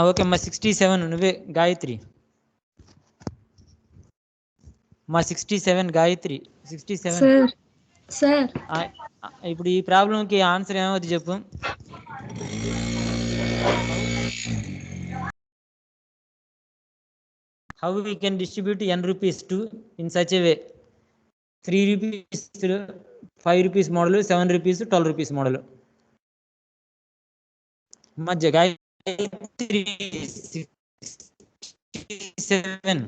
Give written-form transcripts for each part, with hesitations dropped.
Okay మా 67 నువ్వే గాయత్రి. మా 67 గాయత్రి 67. సార్ ఇప్పుడు ఈ ప్రాబ్లంకి ఆన్సర్ ఏమవుతుంది చెప్పు. How we can distribute n rupees to in such a way? 3 rupees, 5 rupees model, 7 rupees, 12 rupees model. మధ్య గాయత్రి 67.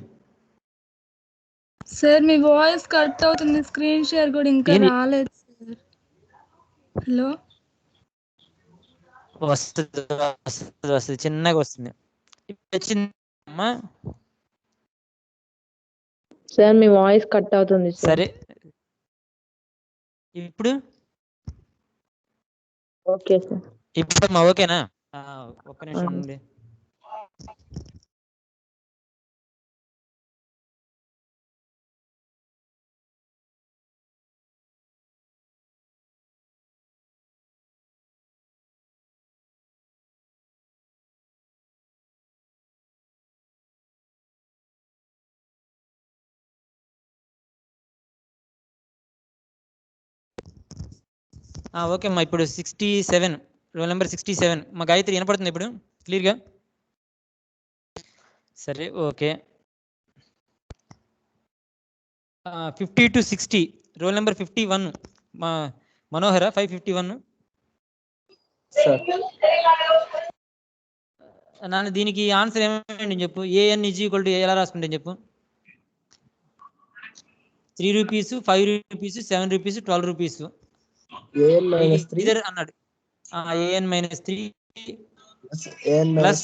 సార్ మీ వాయిస్ కట్ అవుతుంది, స్క్రీన్ షేర్ కూడా ఇంకా రాలేదు సార్. హలో వస్తుంది చిన్నగా వస్తుంది. వచ్చిందమ్మా సార్ మీ వాయిస్ కట్ అవుతుంది సార్. సరే ఇప్పుడు ఓకే సార్. ఇప్పుడమ్మా ఓకేనా? ఒక్క నిమిషం ఉండండి. ఓకే అమ్మా ఇప్పుడు 67 రోల్ నెంబర్ 67 మా గాయత్రి వినపడుతుంది ఇప్పుడు క్లియర్గా? సరే ఓకే. 50 to 60 రోల్ నెంబర్ 51 మా మనోహర 551. నాన్న దీనికి ఆన్సర్ ఏమండి చెప్పు. ఏఎన్ ఈజ్ ఈక్వల్ టు ఎలా రాసుకుంటే చెప్పు. 3 రూపీస్, 5 రూపీస్, 7 రూపీస్, 12 రూపీస్ అన్నాడు. A n minus 3 plus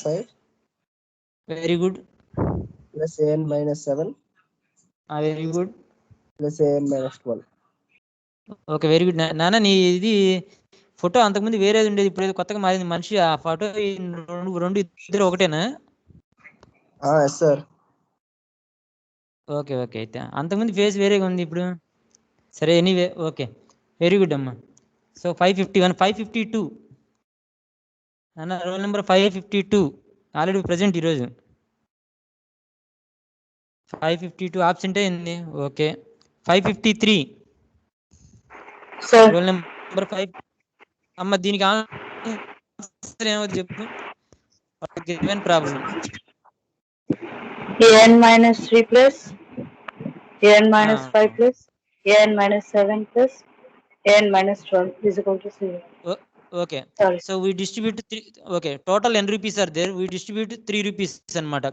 very good plus a n minus 7 very good plus a n minus 12. Okay very good నాన్న. నీ ఇది ఫోటో అంతకుముందు వేరేది ఉండేది, ఇప్పుడు కొత్తగా మారింది మనిషి. ఆ ఫోటో రెండు ఇద్దరు ఒకటేనా? సార్. ఓకే ఓకే అయితే అంతకుముందు ఫేస్ వేరేగా ఉంది ఇప్పుడు. సరే ఎనీవే ఓకే వెరీ గుడ్ అమ్మా. సో 551, 552 అన్న రోల్ నెంబర్ 552 ఆల్రెడీ ప్రజెంట్ ఈరోజు 552 ఆబ్సెంట్ అయింది. Okay 553 roll number 5. అమ్మ దీనికి ఆన్సర్ ఏమవుతుంది చెప్పు. Given problem an minus 3 plus an minus 5 plus an minus 7 plus an minus 12 is equal to 0. Okay. So we distribute 3. Okay, total n rupees are there. We distribute 3 rupees అన్నమాట.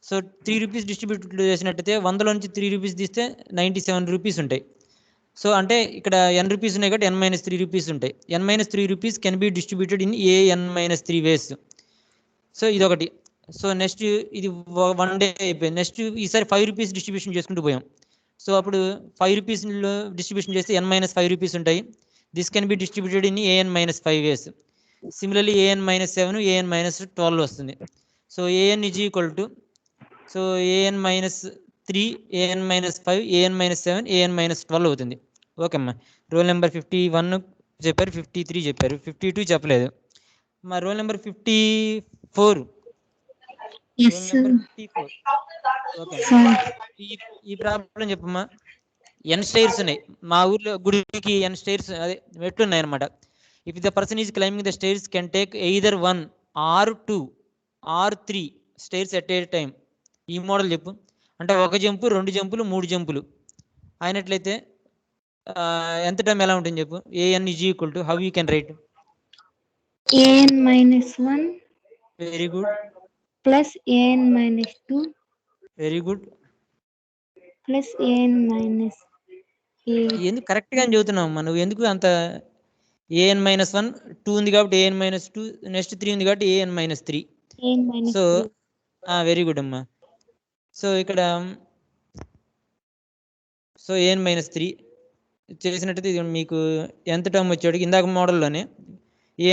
So 3 rupees distribute చేసినట్టయితే 100లో నుంచి 3 rupees తీస్తే 97 rupees ఉంటాయి. So అంటే ఇక్కడ ఎన్ rupees ఉన్నాయి కాబట్టి n-3 rupees ఉంటాయి. n-3 rupees can be distributed in an-3 ways. So ఇదొకటి. సో నెక్స్ట్ ఇది 1 డే అయిపోయింది. నెక్స్ట్ ఈసారి 5 రూపీస్ డిస్ట్రిబ్యూషన్ చేసుకుంటూ పోయాం. సో అప్పుడు 5 రూపీస్లో డిస్ట్రిబ్యూషన్ చేస్తే n-5 రూపీస్ ఉంటాయి. This can be distributed in an-5 ways. Similarly an-7 an-12 వస్తుంది. So an is equal to so an-3 an-5 an-7 an-12 అవుతుంది. ఓకే అమ్మా. రోల్ నెంబర్ 51 చెప్పారు, 53 చెప్పారు, 52 చెప్పలేదు. మా రోల్ నెంబర్ 54. ఈ ప్రాబ్లం చెప్పమ్మా. ఎన్ స్టైర్స్ ఉన్నాయి మా ఊర్లో. గుడికి ఎన్ స్టైర్స్ అదే మెట్లు ఉన్నాయి అనమాట. If the person is climbing the stairs can take either 1 or 2 or 3 stairs at a time. ఈ మోడల్ చెప్పు. అంటే 1 జంపు, 2 జంపులు, 3 జంపులు అయినట్లయితే ఎంత టైం ఎలా ఉంటుంది చెప్పు. an is equal to how you can write. an-1 very good plus an-2 very good plus an-8. ఎందుకు కరెక్ట్గా చదువుతున్నావు అమ్మా నువ్వు? ఎందుకు అంత an-1 2 ఉంది కాబట్టి an-2, నెక్స్ట్ 3 ఉంది కాబట్టి an-3. సో వెరీ గుడ్ అమ్మా. సో ఇక్కడ సో an-3 చేసినట్టయితే ఇది మీకు ఎంత టర్మ్ వచ్చాడు ఇందాక మోడల్లోనే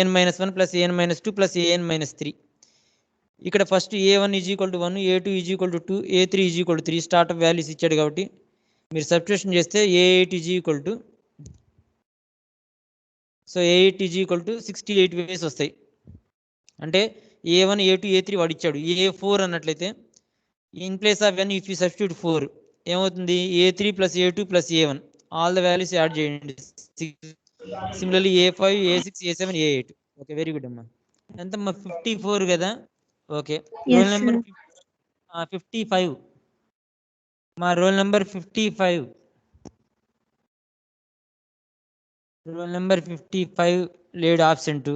an-1 plus an-2 plus an-3. ఇక్కడ first a1 is equal to 1, a2 is equal to 2, a3 is equal to 3 startup values ఇచ్చాడు కాబట్టి మీరు సబ్స్టిట్యూషన్ చేస్తే a8 is equal to so a8 is equal to 68 ways వస్తాయి. అంటే A1 A2 A3 వాడు ఇచ్చాడు. A4 అన్నట్లయితే in place of n if you substitute 4 ఏమవుతుంది? A3 plus A2 plus A1 all the values add చేయండి. Similarly A5 A6 A7 A8. Okay, very good అమ్మా. ఎంతమ్మా? 54 కదా. Okay, roll number 55. మా roll number 55. Role number 55 లేడు, absent.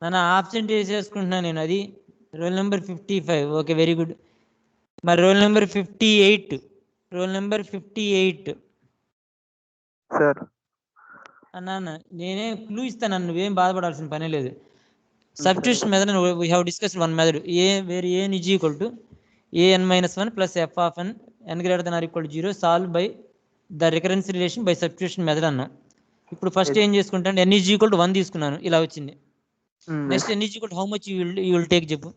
నన్ను absent వేసేసుకుంటున్నాను నేను. అది roll number 55. Okay, very good. మరి roll number 58. Roll number 58. Sir అన్నా నేనే క్లూ ఇస్తాను, నువ్వేం బాధపడాల్సిన పనే లేదు. Substitution method we have discussed one method. Where an is equal to an-1 plus f of n greater than or equal to 0 solved by the recurrence relation by substitution method అన్నాం. ఇప్పుడు first ఏం చేసుకుంటాను? n is equal to 1 తీసుకున్నాను, ఇలా వచ్చింది. Next n is equal to how much you will take చెప్పు.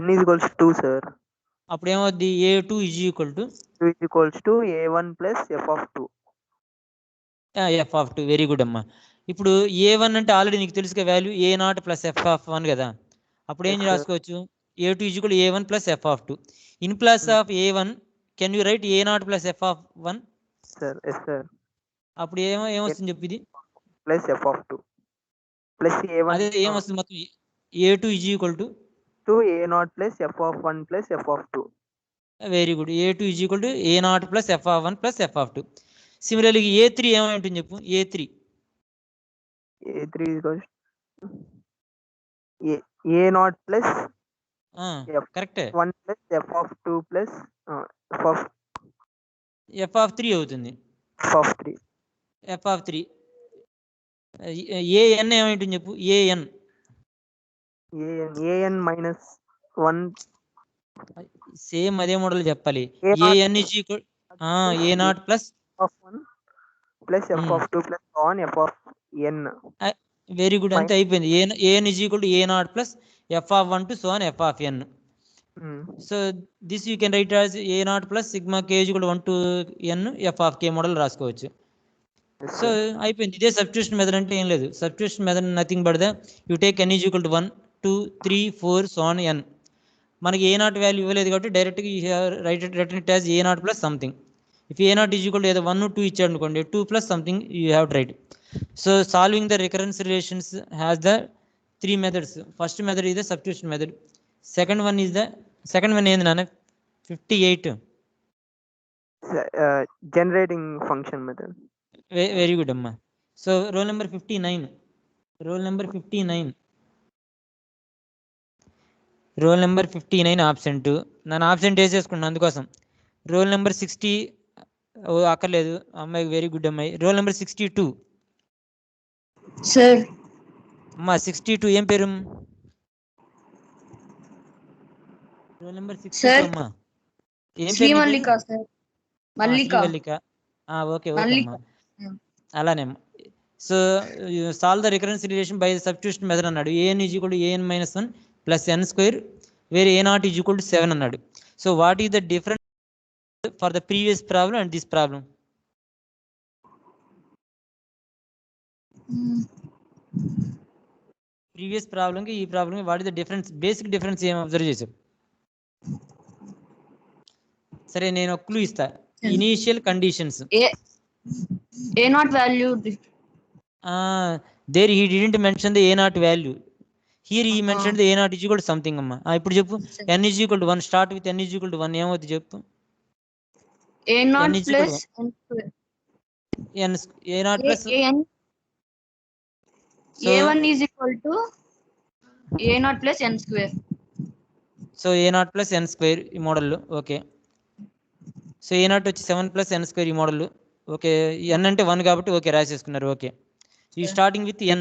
n is equals to 2 sir. అప్పుడు ఏమవుద్ది? a2 is equal to a1 plus f of 2. f of 2. Very good అమ్మా. ఇప్పుడు a1 అంటే already నీకు తెలుసుగా value a0 plus f of 1 కదా. అప్పుడు ఏం రాసుకోవచ్చు? a2 is equal to a1 plus f of 2. In plus of a1 can you write a0 plus f of 1? Sir yes sir. అప్పుడు ఏమొస్తుంది చెప్పు? ఇది plus f of 2 plus a1. అదే ఏమొస్తుంది మొత్తం? a2 is equal to a0 plus f of 1 plus f of 2. Very good. a2 is equal to a0 plus f of 1 plus f of 2. Similarly a3 ఏమైంటుంది చెప్పు? a3 is equals a0 plus కరెక్టే, 1 plus f of 2 plus f of 3 అవుతుంది. f of 3. f of 3. an ఏమైంటుంది చెప్పు? an minus 1. Same అదే model చెప్పాలి. an is equal a0 plus of 1 plus f of 2 plus on f of n. Very good, అంతే అయిపోయింది. an is equal to a0 plus f of 1 to so on f of n. So this you can write as a0 plus sigma k is equal to 1 to n f of k model రాసుకోవచ్చు. So అయిపోయింది. ఇదే substitution method అంటే ఏం లేదు. Substitution method nothing but the you take n is equal to 1 2 3 4 so on n. మనకి a0 value ఇవ్వలేదు కాబట్టి డైరెక్ట్గా return it as a0 plus something. If a0 is equal to ఏదో 1 2 ఇచ్చాడు అనుకోండి, 2 plus something you have to write. So solving the recurrence relations has the 3 methods. First method is the substitution method. Second one ఏంది నాన్న? 58. Generating function method. Very good అమ్మా. So roll number 59. Roll number 59. Roll number 59 absent. నన్ను absent వేసేసుకున్నాను అందుకోసం. Roll number 60 అక్కర్లేదు అమ్మాయి, very good అమ్మాయి. Roll number 62. Sir అమ్మా 62 ఏం పేరు? రోల్ నెంబర్ 62 అమ్మా ఏం పేరు? Srimallika sir. Srivallika. Okay okay అమ్మా, అలానే. So solve the recurrence relation by substitution method అన్నాడు. an is equal to an-1 plus n square where a0 is equal to 7 అన్నాడు. So what is the difference for the previous problem and this problem? Previous ప్రాబ్లంకి ఈ ప్రాబ్లంకి what is the difference? Basic difference ఏం observe చేసావు? సరే నేను ఒక clue ఇస్తా. Initial conditions. a0 value. There he didn't mention the a0 value. Here he mention the a0 is equal to something అమ్మా. ఇప్పుడు చెప్పు. n is equal to 1. Start with n is equal to 1. ఏమవుతుంది చెప్పు? a0 plus n square. a0 plus a1 is equal to a0 plus n square. So a0 plus n square ఈ model. Okay, so a0 వచ్చి 7 plus n square ఈ model. Okay, n అంటే 1 కాబట్టి okay రాసేసుకున్నారు. Okay, ఈ starting with n.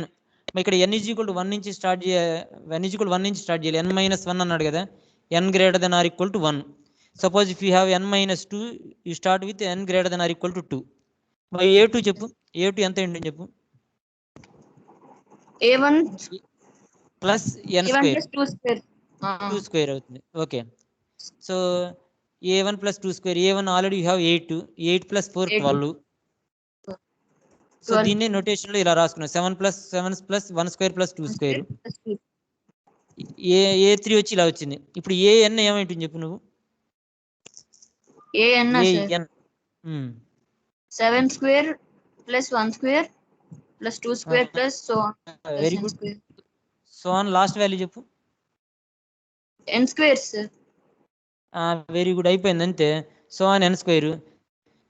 ఇక్కడ n is equal to 1 నుంచి start చేయాలి. n-1 అన్నాడు కదా. n greater than or equal to 1. Suppose if you have n-2, you start with n greater than or equal to 2. మరి a2 చెప్పు. a2 ఎంత ఏంటని చెప్పు? a1 plus n a1 square. plus 2 square. 2 square అవుతుంది. Okay, so a1 plus 2 స్క్వేర్. a1 already you have 8 plus 4 12. సో దీన్ని notation లో ఇలా రాసుకున్నాం. 7 plus 1 square plus 2 square. A3 వచ్చి ఇలా వచ్చింది. ఇప్పుడు AN ఏమైంటుంది చెప్పు నువ్వు? AN sir. AN 7 square plus 1 square plus 2 square plus so on. Very N good. square. So on last value చెప్పు. N square sir. Very good, అయిపోయింది అంతే. So on n square.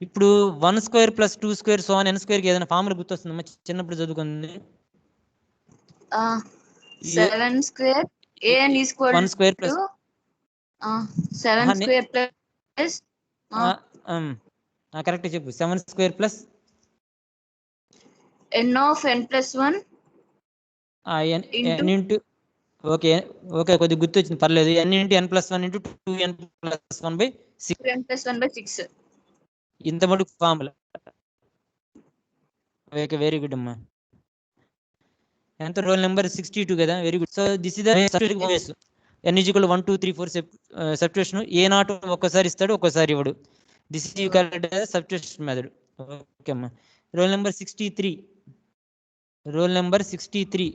ఇప్పుడు 1 square plus 2 square so on n స్క్వేర్కి ఏదైనా formula గుర్తొస్తుందమ్మా చిన్నప్పుడు చదువుకుంది? 7 square AN is equal 1 square plus to 7 square plus correct చెప్పు. 7 square plus n of n plus 1 n into okay కొద్దిగా గుర్తొచ్చింది, పర్లేదు. n into n plus 1 into 2n plus 1/6. 2n plus 1/6. ఇంత మటుకు formula. Okay very good అమ్మా. ఎంత role number 62 కదా, very good. So this is the substitution. n = 1 2 3 4 substitution. A0 ఒక్కసారి ఇస్తాడు, ఒక్కసారి ఇవ్వడు. This is called substitution method. Okay అమ్మా. Roll number 63. Roll number 63.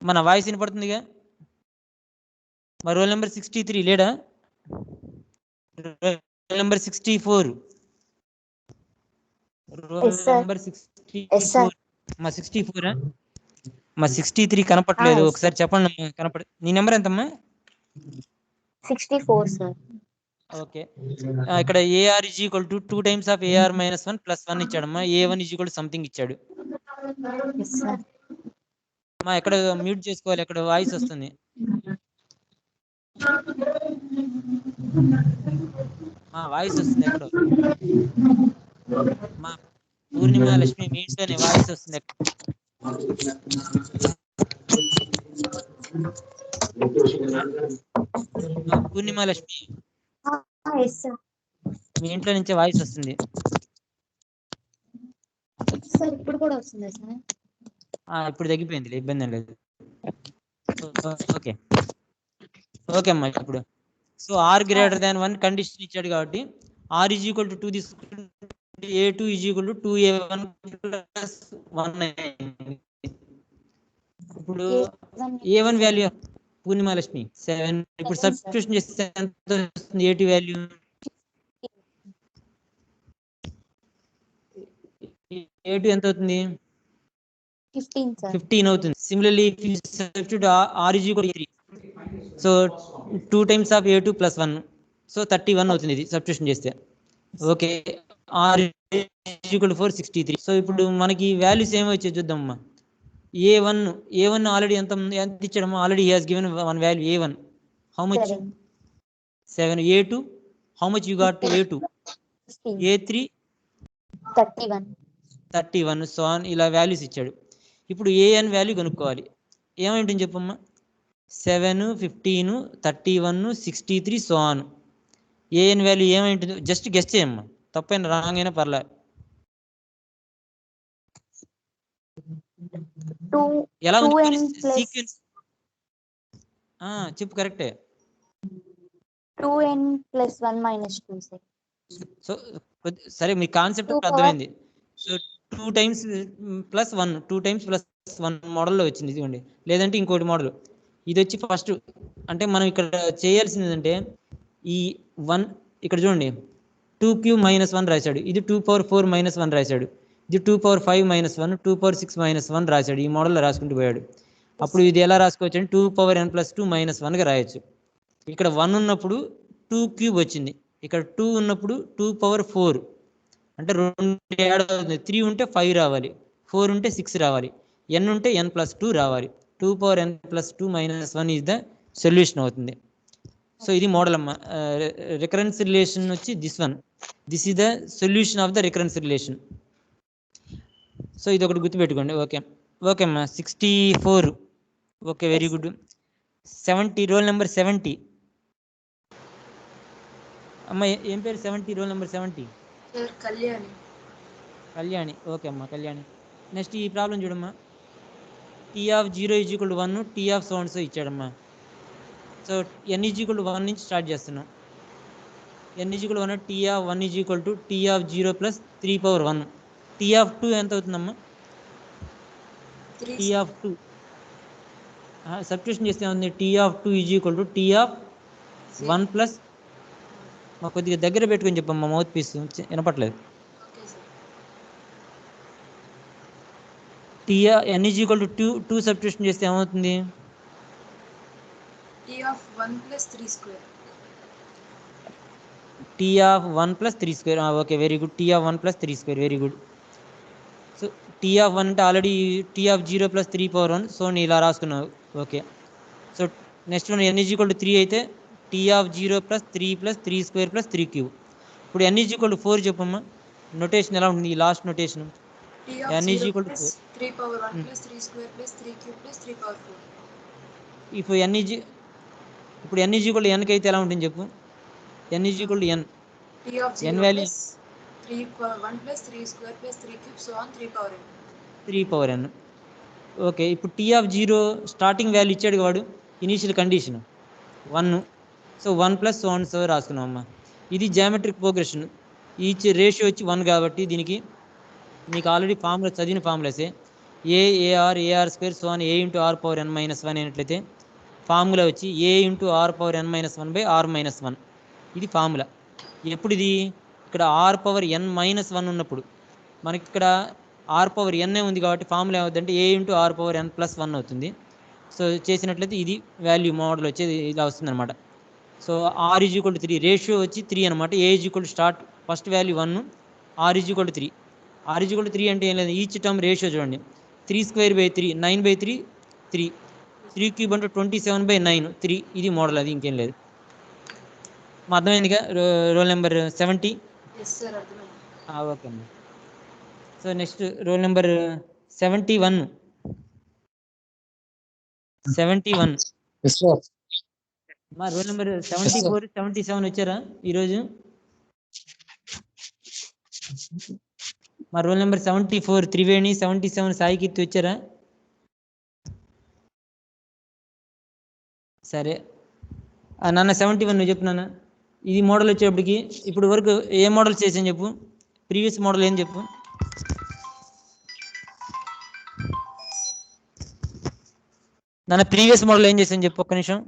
మన వాయిస్ వినపడుతుందిగా? మా రోల్ నెంబర్ 63 లేడా? Roll number 64. Roll number 64. మా 64 మా 63 కనపట్లేదు, ఒకసారి చెప్పండి అమ్మా. కనపడ నీ నెంబర్ ఎంతమ్మా? 64 sir. ఓకే. ఇక్కడ AR = 2 times of AR - 1 + 1 ఇచ్చాడమ్మా. A1 = something ఇచ్చాడు. Yes sir. మా ఎక్కడ మ్యూట్ చేసుకోవాలి, ఎక్కడ వాయిస్ వస్తుంది. మా వాయిస్ వస్తుంది ఎక్కడో. మా పూర్ణిమ లక్ష్మి మీ ఇంట్లోనే వాయిస్ వస్తుంది. పూర్ణిమ లక్ష్మి Yes sir. మీ ఇంట్లో నుంచే వాయిస్ వస్తుంది. Sir ఇప్పుడు కూడా వస్తుందా సార్? ఇప్పుడు తగ్గిపోయింది, ఇబ్బంది ఏం లేదు. ఓకే అమ్మా. ఇప్పుడు సో R > 1 కండిషన్ ఇచ్చాడు కాబట్టి R = 2 తీసుకుంటే A2 = 2A1 + 1. ఇప్పుడు A1 వాల్యూ పూర్ణిమ లక్ష్మి 7. ఇప్పుడు సబ్స్టిట్యూషన్ చేస్తే ఎంత వస్తుంది A2 వాల్యూ? A2 ఎంత అవుతుంది? 15 sir. 15 అవుతుంది. Similarly substitute R = 3. So 2 times of A2 + 1 so 31 అవుతుంది ఇది సబ్స్టిట్యూషన్ చేస్తే. ఓకే. R = 4 63. సో ఇప్పుడు మనకి వాల్యూస్ ఏమొచ్చాయి చూద్దామమ్మా. A1 ఆల్రెడీ ఎంత ఇచ్చాడమ్మా? Already he has given one value A1. How much? 7. A2 how much you got? A2 A3 31. So on ఇలా values ఇచ్చాడు. ఇప్పుడు AN వాల్యూ కనుక్కోవాలి. ఏమైంటుంది చెప్పమ్మా? 7 15 31 63 సో ఆన్. AN వాల్యూ ఏమైంటుంది? జస్ట్ గెస్ చేయమ్మా, తప్పైనా రాంగ్ అయినా పర్లే. ఎలా ఉంది సీక్వెన్స్? చెప్పు. కరెక్టే. 2n + 1 - 2 sir. సో సరే, మీ కాన్సెప్ట్ అర్థమైంది. సో 2 times + 1 2 times + 1 మోడల్లో వచ్చింది ఇదిగోండి. లేదంటే ఇంకోటి మోడల్. ఇది వచ్చి ఫస్ట్ అంటే మనం ఇక్కడ చేయాల్సింది ఏంటంటే ఈ 1 ఇక్కడ చూడండి 2³ - 1 రాశాడు. ఇది 2⁴ - 1 రాశాడు. ఇది 2⁵ - 1 2⁶ - 1 రాశాడు. ఈ మోడల్లో రాసుకుంటూ పోయాడు. అప్పుడు ఇది ఎలా రాసుకోవచ్చు అంటే 2n + 2 - 1గా రాయొచ్చు. ఇక్కడ 1 ఉన్నప్పుడు 2³ వచ్చింది. ఇక్కడ 2 ఉన్నప్పుడు 2⁴ అంటే 2 యాడ్ అవుతుంది. 3 ఉంటే 5 రావాలి, 4 ఉంటే 6 రావాలి, n ఉంటే n + 2 రావాలి. 2n + 2 - 1 ఈజ్ ద సొల్యూషన్ అవుతుంది. సో ఇది మోడల్ అమ్మా. రికరెన్స్ రిలేషన్ వచ్చి this is the solution of the recurrence relation. So ఇది ఒకటి గుర్తుపెట్టుకోండి. ఓకే అమ్మా. 64. Okay very good. 70. Role number 70. అమ్మ ఏం పేరు? 70 రోల్ నెంబర్ 70 కళ్యాణి. ఓకే అమ్మా కళ్యాణి. నెక్స్ట్ ఈ ప్రాబ్లం చూడమ్మా. T(0 = 1 T(so and so) ఇచ్చాడమ్మా. సో n = 1 నుంచి స్టార్ట్ చేస్తున్నాం. n is equal 1 T of 1 is equal to T of 0 plus 3 power 1. T of 2 ఎంత అవుతుందమ్మా? టీ ఆఫ్ 2 సబ్స్టిట్యూషన్ చేస్తే ఏముంది? T of 2 is equal to T of 1 plus మా కొద్దిగా దగ్గర పెట్టుకొని చెప్పమ్మా మౌత్ పీస్ వినపట్లేదు. T n is equal to 2 substitution చేస్తే ఏమవుతుంది? T of 1 plus 3 square. T of 1 plus 3 square. Okay, very good. T of 1 plus 3 square, very good. So T of 1 అంటే already T of 0 plus 3 power 1. So నేను ఇలా రాసుకున్నావు. Okay, so next one n is equal to 3 అయితే T of 0 plus 3 plus 3 square plus 3 cube. ఇప్పుడు n is equal to 4 చెప్పమ్మా. Notation ఎలా ఉంటుంది? ఈ last notation n is equal to 4. 3 power 1 plus 3 square plus 3 cube plus 3 power 4. ఇప్పుడు n is equal to n కి అయితే ఎలా ఉంటుంది చెప్పు? n is equal to n. T of 0 value plus 3 power 1 plus 3 square plus 3 cube so on 3 power n. 3 power n. Okay, ఇప్పుడు t of 0 starting value ఇచ్చాడు వాడు, initial condition 1. So 1 plus so and so రాసుకున్నాం అమ్మా. ఇది geometric progression. Each ratio వచ్చి 1 కాబట్టి దీనికి మీకు ఆల్రెడీ ఫార్ములా చదివిన ఫార్ములాసే. ఏఆర్ స్క్వేర్ సో అని a into r power n minus 1 అయినట్లయితే ఫార్ములా వచ్చి a into r power n minus 1 by r minus 1. ఇది ఫార్ములా. ఎప్పుడు ఇది? ఇక్కడ ఆర్ పవర్ n మైనస్ 1 ఉన్నప్పుడు. మనకి ఇక్కడ ఆర్ పవర్ n ఉంది కాబట్టి ఫార్ములా ఏమవుతుందంటే a into r power n plus 1 అవుతుంది. సో చేసినట్లయితే ఇది వాల్యూ మోడల్ వచ్చేది ఇలా వస్తుంది అనమాట. So r is equal to 3, ratio వచ్చి 3 అనమాట. A is equal to start first value 1, r is equal to 3. R is equal to 3 అంటే ఏం లేదు, ఈచ్ టర్మ్ రేషియో చూడండి. 3 స్క్వేర్ బై 3 9/3 3, 3 క్యూబ్ అంటే 27/9 3. ఇది మోడల్, అది ఇంకేం లేదు. మా అర్థమైందిగా? Roll number 70. ఎస్ సార్, అర్థమైంది. ఓకే అమ్మా. So next roll number 71. మా రోల్ నెంబర్ 74 77 వచ్చారా ఈరోజు? మా రోల్ నెంబర్ 74 త్రివేణి, 77 సాయి కీర్తి వచ్చారా? సరే నాన్న 71 నువ్వు చెప్పు నాన్న. ఇది మోడల్ వచ్చేప్పటికి ఇప్పుడు వరకు ఏ మోడల్ చేసాను చెప్పు? ప్రీవియస్ మోడల్ ఏం చెప్పు? నాన్న ప్రీవియస్ మోడల్ ఏం చేసాను చెప్పు, ఒక్క నిమిషం.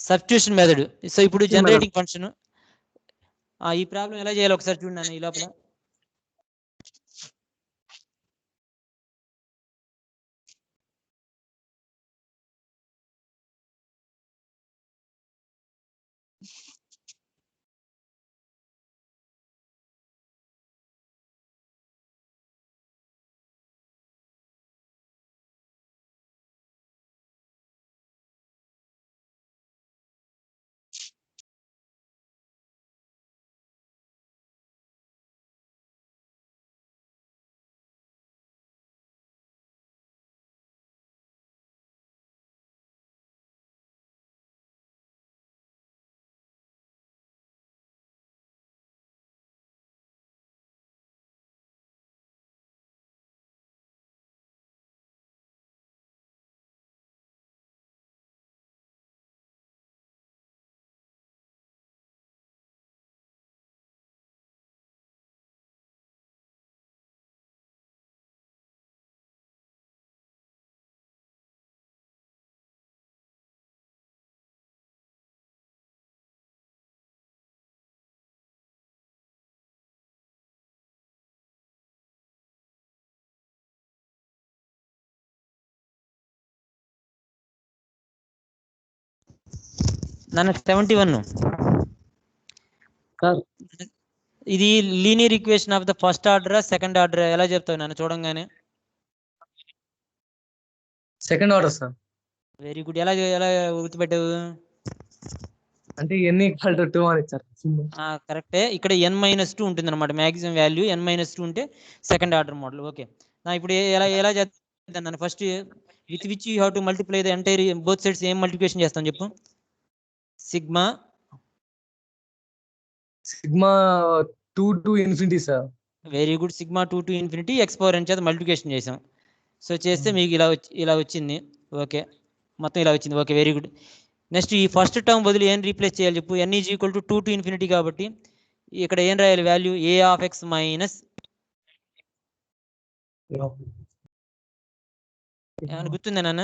Substitution method. సో ఇప్పుడు జనరేటింగ్ ఫంక్షన్. ఈ ప్రాబ్లం ఎలా చేయాలి ఒకసారి చూడండి నాన్న. ఈ లోపల నాన్న 71. ఇది linear equation of the first order second order ఎలా చెప్తావు నాన్న చూడంగానే? Second order sir. Very good. ఎలా ఎలా గుర్తుపెట్టావు? అంటే n ఈక్వల్ టు 2 అని ఇచ్చారు. కరెక్టే. ఇక్కడ n-2 ఉంటుంది అనమాట. మ్యాక్సిమం వాల్యూ n-2 ఉంటే సెకండ్ ఆర్డర్ మోడల్. ఓకే, నా ఇప్పుడు ఎలా చేద్దాం నన్ను? First with which you have to multiply the entire both sides. ఏం మల్టిప్లికేషన్ చేస్తాం చెప్పు? Sigma 2 to infinity sir. Very good. Sigma 2 to infinity x power n చేత మల్టిప్లికేషన్ చేసాం. సో చేస్తే మీకు ఇలా వచ్చింది. ఓకే, మొత్తం ఇలా వచ్చింది. Okay, very good. నెక్స్ట్ ఈ ఫస్ట్ టర్మ్ బదులు ఏం రీప్లేస్ చేయాలి చెప్పు, n is equal to 2 to infinity కాబట్టి ఇక్కడ ఏం రాయాలి value a of x minus ఏమైనా గుర్తుందా నాన్న?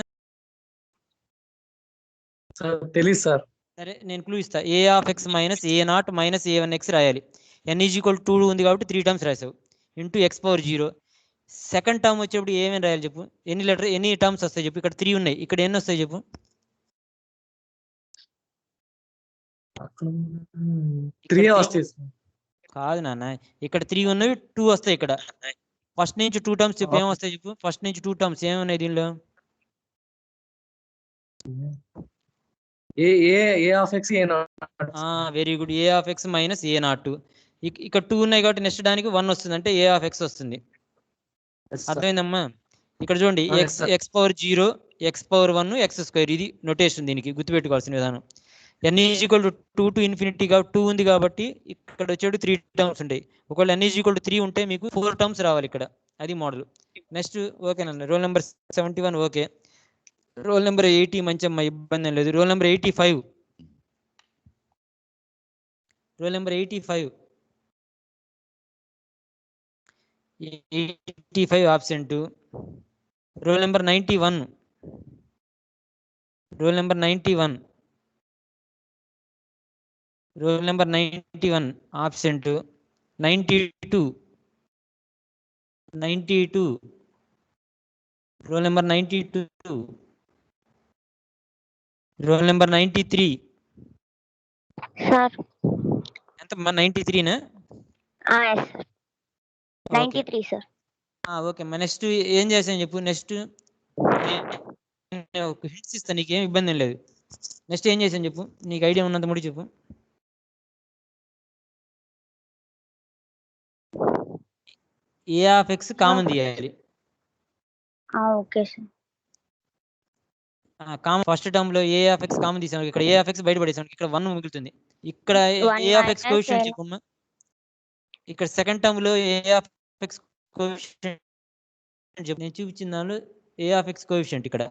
సార్ తెలీదు సార్. సరే నేను క్లూ ఇస్తా, a of x minus a0 minus a1x రాయాలి. n ఈజ్ ఈక్వల్ 2 ఉంది కాబట్టి 3 టర్మ్స్ రాసావు into x power 0. Second term వచ్చేప్పుడు ఏమేమి రాయాలి చెప్పు, ఎన్ని టర్మ్స్ వస్తాయి చెప్పు, ఇక్కడ 3 ఉన్నాయి, ఇక్కడ ఎన్ని వస్తాయి చెప్పు? 3 వస్తాయి కాదు నాన్న, ఇక్కడ 3 ఉన్నవి 2 వస్తాయి. ఇక్కడ ఫస్ట్ నుంచి 2 టర్మ్స్ చెప్పు, ఏం వస్తాయి చెప్పు, ఫస్ట్ నుంచి 2 టర్మ్స్ ఏమున్నాయి దీనిలో? A of x a very good, a of x minus a0. ఇక్కడ 2 ఉన్నాయి కాబట్టి నెక్స్ట్ దానికి 1 వస్తుంది, అంటే a ఆఫ్ x వస్తుంది. అర్థమైందమ్మా? ఇక్కడ చూడండి, x power 0 x power 1 x square, ఇది నొటేషన్, దీనికి గుర్తుపెట్టుకోవాల్సిన విధానం. n is equal to 2 to infinity 2 ఉంది కాబట్టి ఇక్కడ వచ్చేడు 3 టర్మ్స్ ఉంటాయి. ఒకవేళ n ఈజ్ ఈక్వల్ టు 3 ఉంటే మీకు 4 టర్మ్స్ రావాలి ఇక్కడ, అది మోడల్. నెక్స్ట్ ఓకేనన్న, roll number 71 okay. Roll number 80 మంచమ్మ, ఇబ్బంది ఏం లేదు. Roll number 85, roll number 85 absent. Roll number 91, roll number 91, roll number 91 absent. 92, roll number 92, roll number 93. Sir ఎంతమ్మా? 93నా? Yes 93 sir. ఓకే అమ్మా, నెక్స్ట్ ఏం చేసాను చెప్పు. నెక్స్ట్ ఒక హింట్స్ ఇస్తాను, నీకేం ఇబ్బంది ఏం లేదు. నెక్స్ట్ ఏం చేసాను చెప్పు, నీకు ఐడియా ఉన్నంత ముడి చెప్పు. a ఆఫ్ x కామన్ తీయాలి. Okay sir. Common first term లో a ఆఫ్ x కామన్ తీసాను, ఇక్కడ a ఆఫ్ x బయట పడేసాను, ఇక్కడ 1 మిగులుతుంది. ఇక్కడ a ఆఫ్ x కోఎఫిషియంట్ చెప్పమ్మా. ఇక్కడ సెకండ్ టర్మ్ లో a ఆఫ్ x కోఎఫిషియంట్ చెప్పు, నేను చూపించిన దానిలో a ఆఫ్ x కోఎఫిషియంట్ ఇక్కడ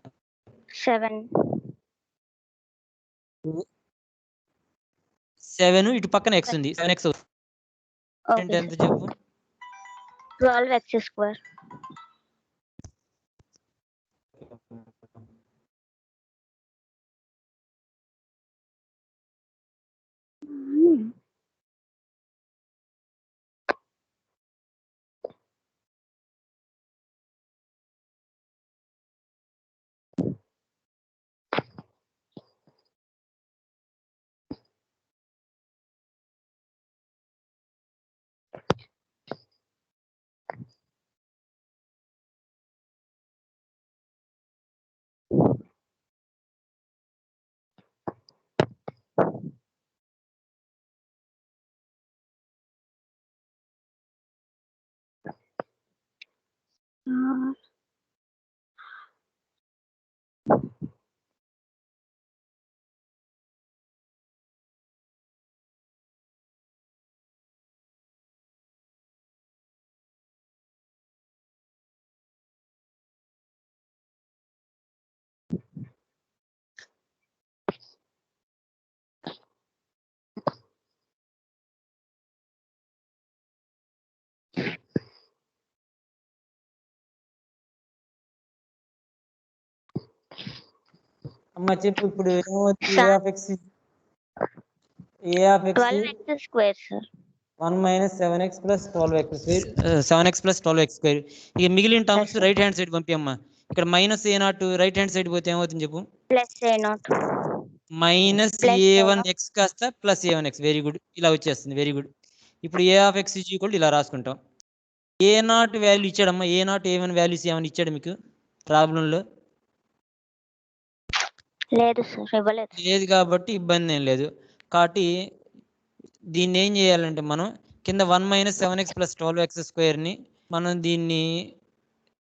7, ఇటు పక్కన x ఉంది, 7x అవుతుంది. ఎంత చెప్పు? 12x square. అమ్మా చెప్పు ఇప్పుడు ఏమవుతుంది? a of x 12x square sir. 1 minus 7x plus 12x square, 7x plus 12x square. ఇక మిగిలిన టర్మ్స్ రైట్ హ్యాండ్ సైడ్ పంపిమ్మా. ఇక్కడ minus a0 right hand side పోతే ఏమవుతుంది చెప్పు? ప్లస్ a0 మైనస్ a1x కాస్త ప్లస్ a1x. వెరీ గుడ్, ఇలా వచ్చేస్తుంది. Very good. ఇప్పుడు a of x is equal ఇలా రాసుకుంటాం. a0 value ఇచ్చాడమ్మా, a0 a1 values ఏమైనా ఇచ్చాడు మీకు ప్రాబ్లంలో? లేదు సార్, ఇవ్వలేదు. లేదు కాబట్టి ఇబ్బంది ఏం లేదు. కాబట్టి దీన్ని ఏం చేయాలంటే మనం కింద 1 మైనస్ 7x ప్లస్ 12x స్క్వేర్ని మనం దీన్ని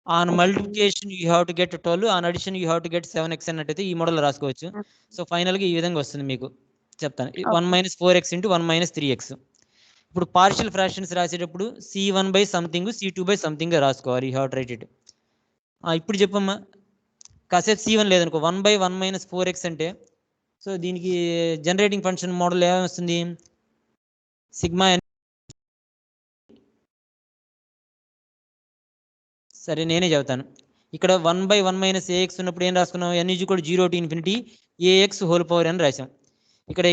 on multiplication you have to get 12, on addition you have to get 7x అన్నట్టయితే ఈ మోడల్ రాసుకోవచ్చు. సో ఫైనల్గా ఈ విధంగా వస్తుంది మీకు, చెప్తాను. 1 minus 4x into 1 minus 3x. ఇప్పుడు పార్షియల్ ఫ్రాక్షన్స్ రాసేటప్పుడు c1 by something c2 by something రాసుకోవాలి. You have to write it. ఇప్పుడు చెప్పమ్మా, కాసేపు c1 లేదనుకో, 1 బై 1 మైనస్ 4x అంటే సో దీనికి జనరేటింగ్ ఫంక్షన్ మోడల్ ఏమొస్తుంది? సిగ్మా ఎన్. సరే నేనే చెబుతాను. ఇక్కడ 1/1 - ax ఉన్నప్పుడు ఏం రాసుకున్నాం? n = 0 to ∞ ax whole power అని రాసాం. ఇక్కడ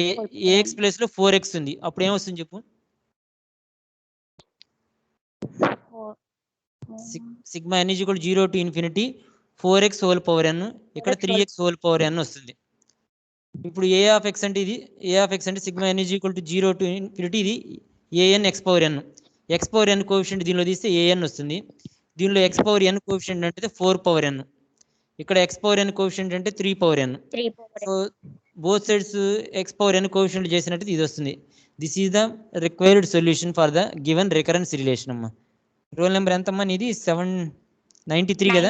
ax ప్లేస్ లో 4x ఉంది. అప్పుడు ఏమొస్తుంది చెప్పు? Sigma n = 0 to ∞ 4x whole power n, ఇక్కడ 3x హోల్ పవర్ n వస్తుంది. ఇప్పుడు a ఆఫ్ x అంటే ఇది a ఆఫ్ x అంటే సిగ్మా n = 0 to ∞, ఇది an x power n. x power n coefficient దీనిలో తీస్తే an వస్తుంది. దీనిలో x పవర్ n కోఎఫిషియంట్ అంటే 4 పవర్ n. ఇక్కడ x పవర్ n కోఎఫిషియంట్ అంటే 3 power n. So both sides x power n coefficient చేసినట్టు ఇది వస్తుంది. This is the required solution for the given recurrence relation అమ్మా. రోల్ నెంబర్ ఎంతమ్మా నీది? 793 కదా?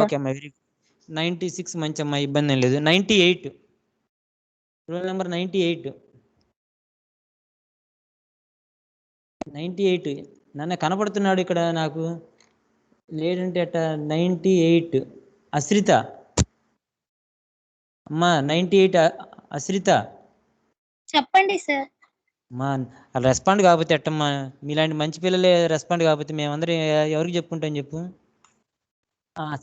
ఓకే అమ్మా, వెరీ గుడ్. 96 మంచి అమ్మా, ఇబ్బంది ఏం లేదు. 98 రోల్ నెంబర్ 98 నన్ను కనపడుతున్నాడు ఇక్కడ నాకు లేదంటే అట్ట. 98 అశ్రిత అమ్మా, 98 అశ్రిత చెప్పండి సార్. అమ్మా రెస్పాండ్ కాకపోతే ఎట్టమ్మా? మీలాంటి మంచి పిల్లలే రెస్పాండ్ కాకపోతే మేమందరం ఎవరికి చెప్పుకుంటాం చెప్పు?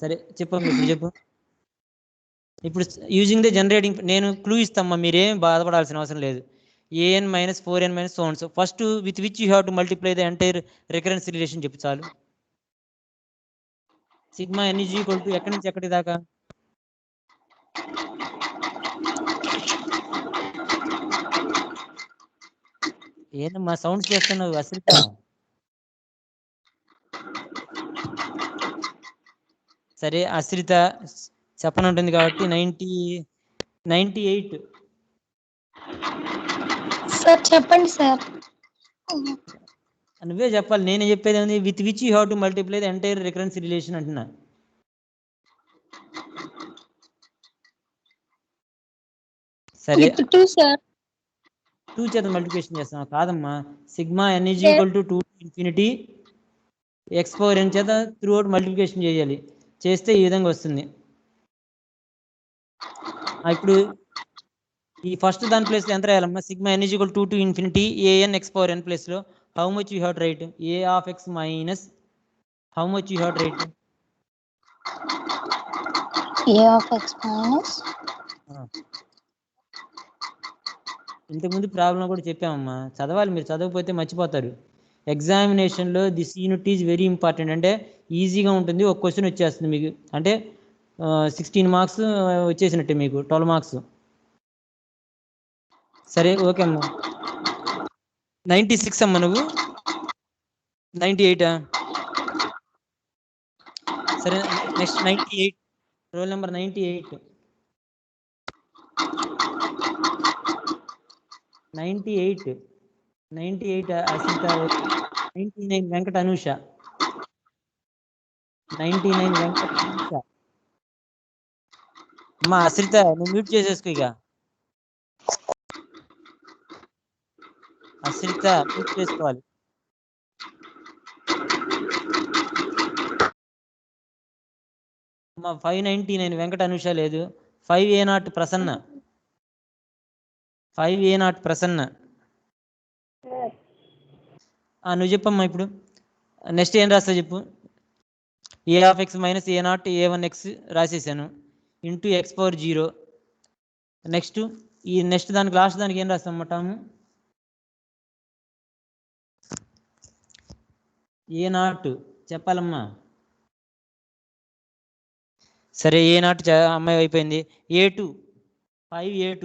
సరే చెప్పమ్మా, ఇప్పుడు చెప్పు. ఇప్పుడు యూజింగ్ ద జనరేటింగ్ నేను క్లూ ఇస్తామ్మా, మీరేం బాధపడాల్సిన అవసరం లేదు. an - 4n - so on. So first with which you have to multiply the entire recurrence relation చెప్పు చాలు. సిగ్మా n = ఎక్కడి నుంచి ఎక్కడి దాకా? ఏందమ్మా సౌండ్స్ చేస్తున్నావు అశ్రిత? సరే అశ్రిత చెప్పనుంటుంది కాబట్టి 98 సార్ చెప్పండి సార్. నువ్వే చెప్పాలి, నేనే చెప్పేది ఉంది. With which you have to multiply the entire recurrence relation అంటున్నా. సరే 2 సార్. 2 చేత మల్టిప్లికేషన్ చేస్తాం కాదమ్మా. Sigma n = 2 to ∞ x power n చేత త్రూ అవుట్ మల్టిప్లికేషన్ చేయాలి. చేస్తే ఈ విధంగా వస్తుంది. ఇప్పుడు ఈ ఫస్ట్ దాని ప్లేస్ లో ఎంత రాయాలమ్మా? Sigma n = 2 to ∞ an x power n place లో how much you have to write? a of x minus how much you have to write? a of x minus. ఇంతకుముందు ప్రాబ్లం కూడా చెప్పామమ్మా, చదవాలి. మీరు చదవకపోతే మర్చిపోతారు. ఎగ్జామినేషన్లో this unit is very important. అంటే ఈజీగా ఉంటుంది, ఒక క్వశ్చన్ వచ్చేస్తుంది మీకు. అంటే 16 మార్క్స్ వచ్చేసినట్టే మీకు, 12 మార్క్స్. సరే ఓకే అమ్మా. 96 అమ్మా, నువ్వు 98. సరే next 98 roll number 98 Ashritha. 99 Venkata Anusha. 99 Venkata Anusha. అమ్మా అశ్రిత నువ్వు మ్యూట్ చేసేసుకో ఇక. అశ్రిత మ్యూట్ చేసుకోవాలి. అమ్మా 599 వెంకట అనూష లేదు. 5A0 ప్రసన్న. 5A0 ప్రసన్న. నువ్వు చెప్పమ్మా ఇప్పుడు. నెక్స్ట్ ఏం రాస్తా చెప్పు? a of x minus a0 a1x రాసేసాను ఇంటూ x పవర్ 0. నెక్స్ట్ ఈ నెక్స్ట్ దానికి లాస్ట్ దానికి ఏం రాస్తామటాము? a0 చెప్పాలమ్మా. సరే a0 అమ్మాయి అయిపోయింది. a2 5a2.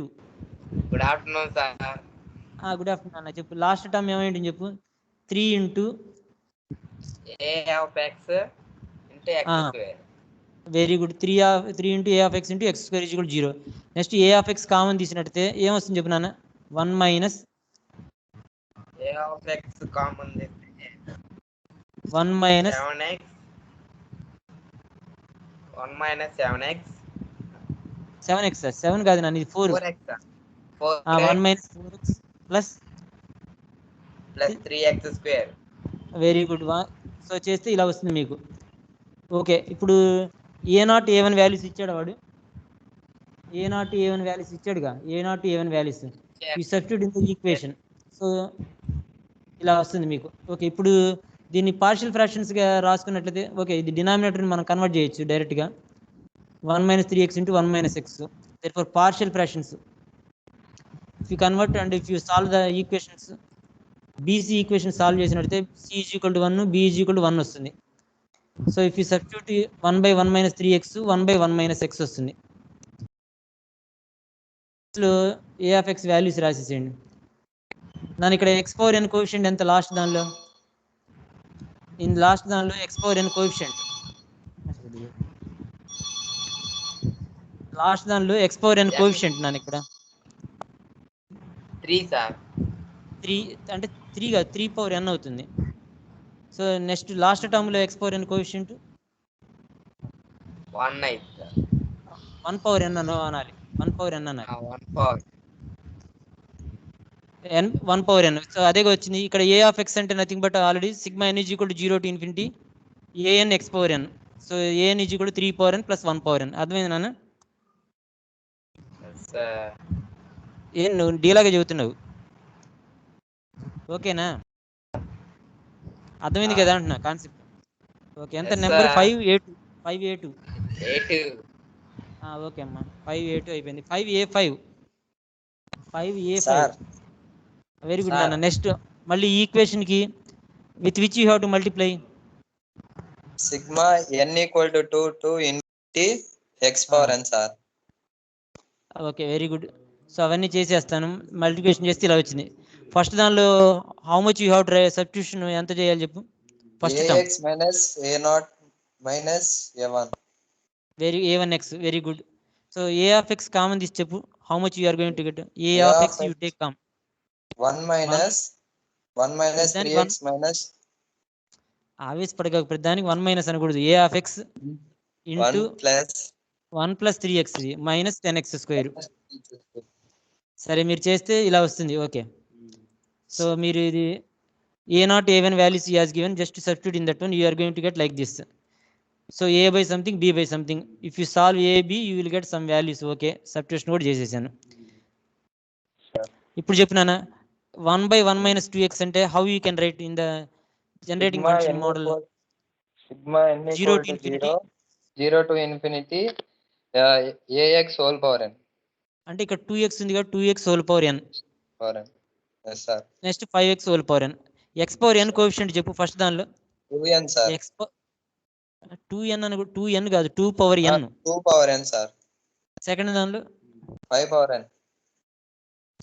Good afternoon sir. Good afternoon అన్న. చెప్పు లాస్ట్ టర్మ్ ఏమైంది చెప్పు? 3 into a of x into x square. Very good. 3 into a of x into x square equal 0. Next a of x common తీసినట్టయితే ఏమొస్తుంది చెప్పు నాన్న? 1 minus a of x common తీస్తే 1 minus 7x 1 minus 7x 7x. 7 కాదు నాన్న, ఇది 4x. 1 minus 4x plus 3x square. Very good. So చేస్తే ఇలా వస్తుంది మీకు. ఓకే ఇప్పుడు a0 a1 వాల్యూస్ ఇచ్చాడు వాడు. A0 A1 వాల్యూస్ ఇచ్చాడుగా, A0 A1 వాల్యూస్ ఈ substitute in the equation. So ఇలా వస్తుంది మీకు. ఓకే, ఇప్పుడు దీన్ని పార్షియల్ ఫ్రాక్షన్స్గా రాసుకున్నట్లయితే ఓకే, ఇది డినామినేటర్ని మనం కన్వర్ట్ చేయొచ్చు డైరెక్ట్గా 1 - 3x × 1 - x. therefore partial fractions, if you convert and if you solve the equations, BC equation solve చేసినట్లయితే C = 1, B = 1 వస్తుంది. So if you substitute 1/1 - 3x 1/1 - x వస్తుంది. A(x) values రాసేసేయండి. దాని ఇక్కడ x⁴n కోఎఫిషియంట్ ఎంత లాస్ట్ దానిలో x⁴n coefficient x⁴n coefficient నాన్న ఇక్కడ 3 sir. 3 అంటే 3 కాదు 3/n అవుతుంది. సో నెక్స్ట్ లాస్ట్ టర్మ్లో x⁴n కోఎఫిషియంట్ 1 అయితే సార్. 1/n అనాలి. 1/n అనాలి. 1/n. సో అదే వచ్చింది ఇక్కడ. A(x) అంటే nothing but already σn = 0 to ∞ an x⁴n. So an = 3/n + 1/n. అర్థమైంది నాన్న? ఏం నువ్వు డీలాగా చెబుతున్నావు? ఓకేనా? అర్థమైంది కదా అంటున్నా కాన్సెప్ట్. ఓకే, ఎంత నెంబర్? 5A2. ఓకే అమ్మా, 5A2 అయిపోయింది. 5A5. వెరీ గుడ్ నాన్న. నెక్స్ట్ మళ్ళీ ఈక్వేషన్ కి with which you have to multiply σn = 2 to x⁴n sir. Okay, very good. So అవన్నీ చేసేస్తాను. మల్టిప్లికేషన్ చేస్తే ఇలా వచ్చింది. ఫస్ట్ దానిలో how much you have substitution ఎంత చేయాలి చెప్పు? First ax - a0 - a1. A1x. Very good. So A(x) common తీసి చెప్పు. How much you are going to get? A(x) you take common 1 - 3x ఆవేశపడక ప్రతిదానికి 1 - అనకూడదు. A(x) into 1 + 3x - 10x². సరే, మీరు చేస్తే ఇలా వస్తుంది. ఓకే, సో మీరు ఇది A0 A1 values he has given, just substitute in that one, you are going to get like this. So A by something, B by something. If you solve A, B, you will get some values. Okay, substitution కూడా చేసేసాను. ఇప్పుడు చెప్పినానా 1/1 - 2x అంటే how you can write in the generating function model? n = 0 to ∞ ax⁴n. అంటే ఇక్కడ 2x ఉంది కదా, 2x⁴n. yes sir. Next 5x⁴n. x⁴n coefficient చెప్పు first దానిలో. 2n sir. 2n అని 2n కాదు 2/n. 2/n sir. సెకండ్ దానిలో 5/n.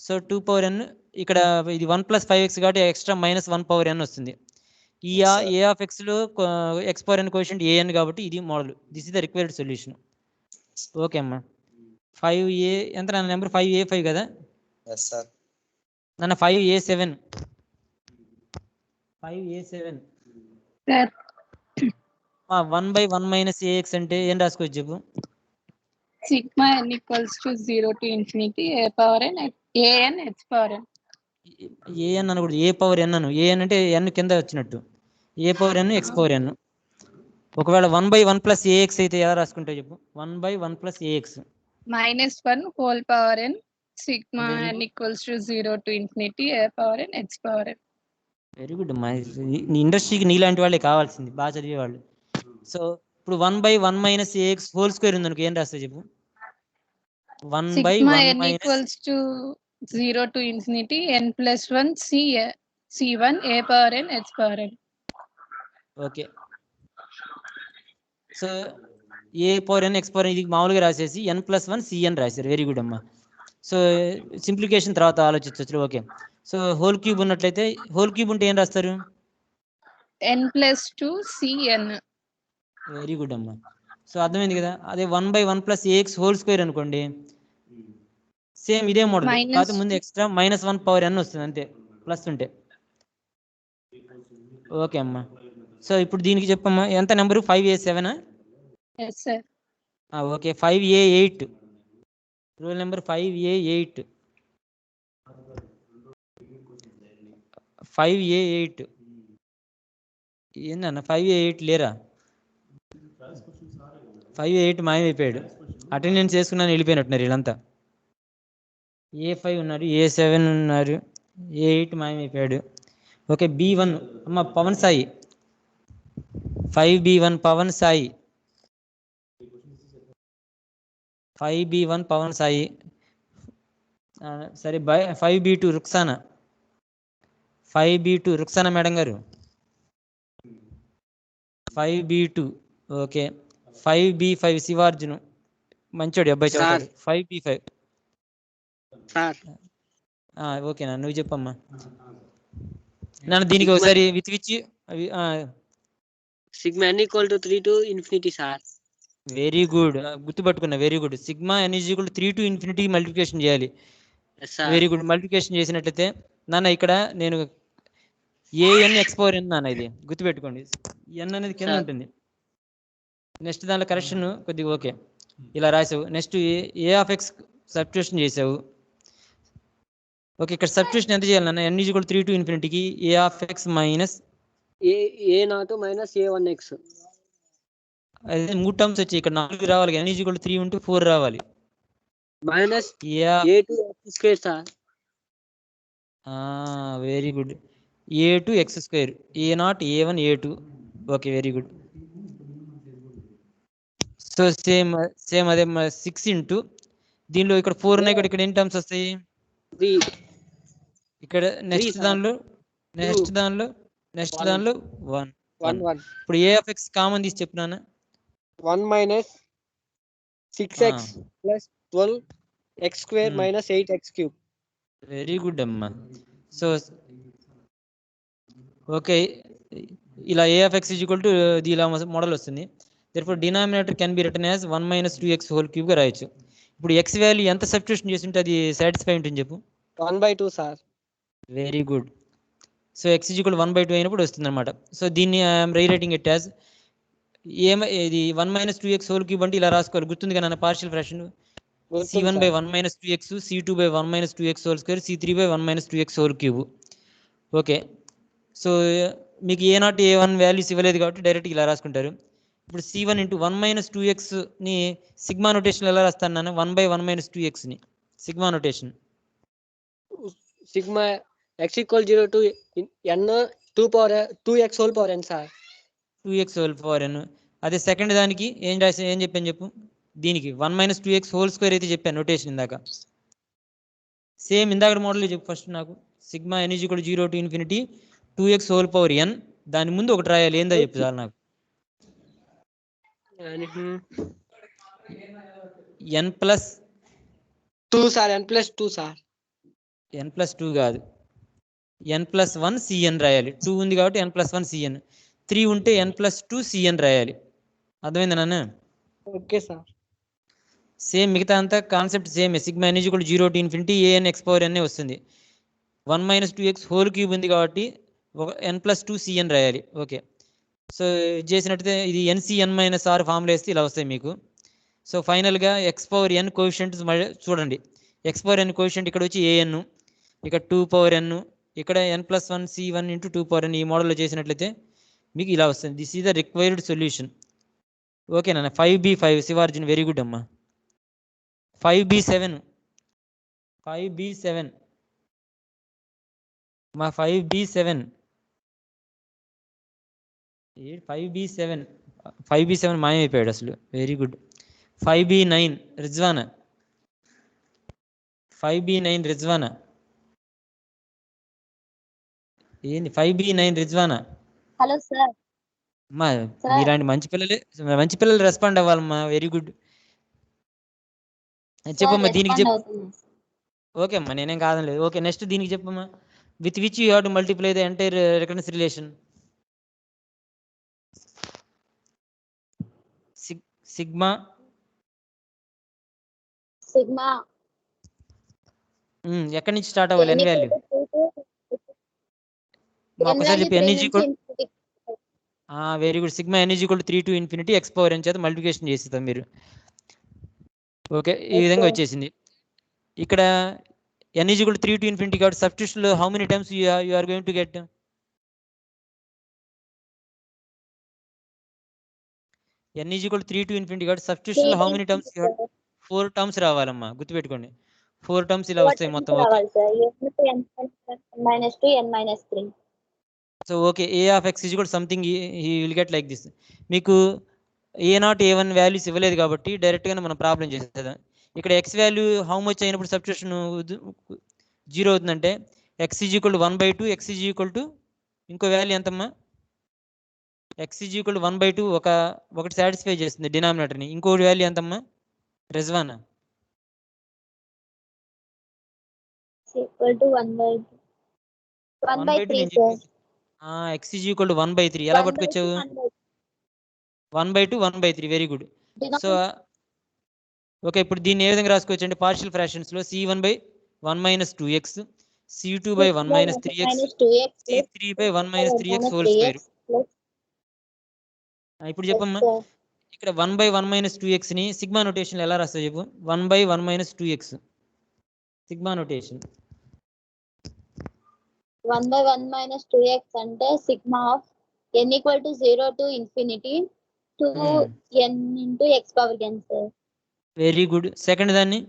So 2/n. ఇక్కడ ఇది 1 + 5x కాబట్టి ఎక్స్ట్రా -1/n వస్తుంది. ఈ A(x) లో x⁴n కోఎఫిషియంట్ an కాబట్టి ఇది model. This is the required solution. Okay అమ్మా. 5A ఎంత నా నెంబర్? 5A5 కదా? yes sir. నాన్న 5A7. 5A7 సార్ 1/1 - ax అంటే ఏం రాసుకోవచ్చు చెప్పు? σn = 0 to ∞ a⁴n an h⁴n. an అనకూడదు, A(n) అను. an అంటే n కింద వచ్చినట్టు. A(n) x⁴n. ఒకవేళ 1/1 + ax అయితే ఎలా రాసుకుంటావు చెప్పు? 1/1 + ax -1 whole⁴n σn = 0 to ∞ a⁴n h⁴n. Very good అమ్మా. నీ ఇండస్ట్రీకి నీలాంటి వాళ్ళే కావాల్సింది, బాగా చదివేవాళ్ళు. సో ఇప్పుడు 1/1 - ax² ఉంది అనుకో, ఏం రాస్తావు చెప్పు? 1/1 - n = 0 to ∞ n+1 c1 a⁴n h⁴n. Okay, so A⁴n x⁴n ఇది మామూలుగా రాసేసి n+1 cn రాశారు. వెరీ గుడ్ అమ్మా. సో సింప్లికేషన్ తర్వాత ఆలోచించవచ్చు. ఓకే, సో హోల్ క్యూబ్ ఉన్నట్లయితే హోల్ క్యూబ్ ఉంటే ఏం రాస్తారు? n+2 cn. వెరీ గుడ్ అమ్మా. సో అర్థమైంది కదా? అదే 1/1 + ax² అనుకోండి, సేమ్ ఇదే మోడల్, కాకపోతే ముందు ఎక్స్ట్రా -1/n వస్తుంది అంతే, ప్లస్ ఉంటే. ఓకే అమ్మా. సో ఇప్పుడు దీనికి చెప్పమ్మా, ఎంత number? 5A7? yes sir. Okay, 5A8. Rule number 5A8. 5A8 ఏందన్న? 5A8 లేరా? 5A8 మాయమైపోయాడు. అటెండెన్స్ వేసుకున్నాను వెళ్ళిపోయినట్టున్నారు వీళ్ళంతా. A5 ఉన్నారు, A7 ఉన్నారు, A8 మాయమైపోయాడు. ఓకే B1 అమ్మ పవన్ సాయి, 5B1 పవన్ సాయి, 5B1 పవన్ సాయి. సరే 5B2 Rukhsana, 5B2 Rukhsana madam గారు, 5B2. ఓకే 5B5 శివార్జును, మంచోడు అబ్బాయి చదువుతాడు. 5B5 sir. ఓకేనా, నువ్వు చెప్పమ్మా నాన్న. దీనికి ఒకసారి with which sigma n equal to 3 to infinity sir. Very good, గుర్తుపట్టుకున్నా, very good. Sigma n is equal to 3 to infinity multiplication చేయాలి. Very good. మల్టిప్లికేషన్ చేసినట్లయితే నాన్న ఇక్కడ నేను an x పవర్ n నాన్న, ఇది గుర్తుపెట్టుకోండి. n అనేది కింద ఉంటుంది. నెక్స్ట్ దాంట్లో కరెక్షన్ కొద్దిగా ఓకే ఇలా రాసావు. నెక్స్ట్ a(x) సబ్స్టిట్యూషన్ చేసావు. ఓకే ఇక్కడ సబ్స్టిట్యూషన్ ఎంత చేయాలి నాన్న? n is equal to 3 to infinity a(x) minus a0 minus a1x. అదే 3 టర్మ్స్ వచ్చాయి ఇక్కడ, 4 రావాలి. n ఈజ్ ఈక్వల్ టు 3 ఉంటే 4 రావాలి. Minus a2x² sir. Very good. a2x², a0 a1 a2. Okay very good. So same అదే 6 ఇంటూ దీనిలో ఇక్కడ 4 ఉన్నాయి ఇక్కడ ఎన్ని టర్మ్స్ వస్తాయి? ఇక్కడ నెక్స్ట్ దానిలో 1. ఇప్పుడు a(x) కామన్ తీసి చెప్పినానా? 1 minus 6x plus 12x² minus 8x³. Very good అమ్మా. సో ఓకే ఇలా a(x) ఈజ్ ఈక్వల్ టు ఇలా మోడల్ వస్తుంది. therefore denominator can be written as 1 minus 2x whole cube గా రాయొచ్చు. ఇప్పుడు x వాల్యూ ఎంత సబ్స్టిట్యూషన్ చేసి ఉంటే అది సాటిస్ఫై ఉంటుంది చెప్పు? 1/2 sir. Very good. So x is equal 1/2 అయినప్పుడు వస్తుంది అనమాట. సో దీన్ని ఐఎమ్ రైటింగ్ ఇట్ యాజ్ ఇది 1 minus 2x whole cube అంటే ఇలా రాసుకోవాలి. గుర్తుంది కదా partial fraction? c1/1 minus 2x, c2/1 minus 2x whole square, c3/1 minus 2x whole cube. Okay so మీకు a0 a1 వాల్యూస్ ఇవ్వలేదు కాబట్టి డైరెక్ట్ ఇలా రాసుకుంటారు. ఇప్పుడు c1 ఇంటూ 1 minus 2xని సిగ్మా నోటేషన్ ఎలా రాస్తాను నాన్న? 1/1 minus 2xని sigma notation. Sigma x equal 0 to n 2x whole power n sir. 2x whole power n. అదే సెకండ్ దానికి ఏం చెప్పాను చెప్పు? దీనికి 1 minus 2x whole square అయితే చెప్పాను నోటేషన్ ఇందాక. సేమ్ ఇందాక మోడల్ చెప్పు ఫస్ట్ నాకు. Sigma n is equal 0 to infinity 2x whole power n, దాని ముందు ఒకటి రాయాలి. ఏందో చెప్పు చాలు నాకు. n plus 2 sir. n plus 2 sir. n plus 2 కాదు, n ప్లస్ 1 cn రాయాలి. 2 ఉంది కాబట్టి n ప్లస్ 1 cn. 3 ఉంటే n ప్లస్ 2 cn రాయాలి. అర్థమైంది నాన్న? Okay sir. సేమ్ మిగతా అంతా concept same. Sigma n is equal 0 to infinity an x power n వస్తుంది. 1 minus 2x హోల్ క్యూబ్ ఉంది కాబట్టి n ప్లస్ 2 cn రాయాలి. ఓకే సో చేసినట్టయితే ఇది NCn-r ఫార్ములా వేస్తే ఇలా వస్తాయి మీకు. సో ఫైనల్గా ఎక్స్ పవర్ n కోఎఫిషియంట్స్ చూడండి. ఎక్స్ పవర్ n కోఎఫిషియంట్ ఇక్కడ వచ్చి an, ఇక్కడ 2 పవర్ n, ఇక్కడ n+1 c1 into 2 power n. ఈ మోడల్లో చేసినట్లయితే మీకు ఇలా వస్తుంది. This is the required solution. ఓకేనా? 5B5 శివార్జున్, వెరీ గుడ్ అమ్మా. 5B7 మా 5B7 మాయమైపోయాడు అసలు. Very good. 5B9 Rizwana, 5B9 Rizwana ఏంది? 5B9 రిజ్వానా. Hello sir. అమ్మా ఇలాంటి మంచి పిల్లలు రెస్పాండ్ అవ్వాలమ్మా. Very good. చెప్పమ్మా దీనికి చెప్పు. ఓకే అమ్మా నేనేం కాదనలేదు. ఓకే నెక్స్ట్ దీనికి చెప్పమ్మా. With which you have to multiply the entire reconciliation. Sigma ఎక్కడి నుంచి స్టార్ట్ అవ్వాలి? ఎన్ వాల్యూ ఒకసారి చెప్పి. n is equal very good. Sigma n is equal 3 to infinity x power n చేత మల్టిప్లికేషన్ చేస్తాం మీరు. ఓకే ఈ విధంగా వచ్చేసింది. ఇక్కడ n is equal 3 to infinity కాబట్టి సబ్స్టిట్యూషన్ లో how many times you are going to get? n is equal 3 to infinity కాబట్టి సబ్స్టిట్యూషన్ లో how many times you 4 terms రావాలమ్మా, గుర్తుపెట్టుకోండి. 4 టర్మ్స్ ఇలా వస్తాయి మొత్తం. ఓకే, రావాలి sir n-2 n-3. So okay, a of x is కూడా something he will get like this. మీకు A0 A1 వాల్యూస్ ఇవ్వలేదు కాబట్టి డైరెక్ట్గానే మనం ప్రాబ్లం చేసేద్దాం. ఇక్కడ ఎక్స్ వాల్యూ హౌ మచ్ అయినప్పుడు సబ్స్టిట్యూషన్ 0 అవుతుందంటే x is equal to 1/2, x is equal to ఇంకో వాల్యూ ఎంతమ్మా, ఎక్స్ ఈజ్ ఈక్వల్ టు 1/2 ఒకటి సాటిస్ఫై చేస్తుంది డినామినేటర్ని. ఇంకోటి వాల్యూ ఎంతమ్మా Rezwana? Equal to 1/3 sir. X is equal to 1/3 ఎలా పట్టుకొచ్చావు? 1/2 1/3 వెరీ గుడ్. సో ఓకే, ఇప్పుడు దీన్ని ఏ విధంగా రాసుకోవచ్చు అంటే partial ఫ్రాక్షన్స్లో C1/1 - 2x, C2/1 - 3x, C3/1 - 3x whole square. ఇప్పుడు చెప్పమ్మా, ఇక్కడ 1/1 - 2x ని సిగ్మా నోటేషన్ ఎలా రాస్తావు చెప్పు? 1/1 - 2x సిగ్మా నోటేషన్. 1/1 - 2x అంటే sigma of n equal to 0 to infinity to n into x power n sir. Very good. Second దాన్ని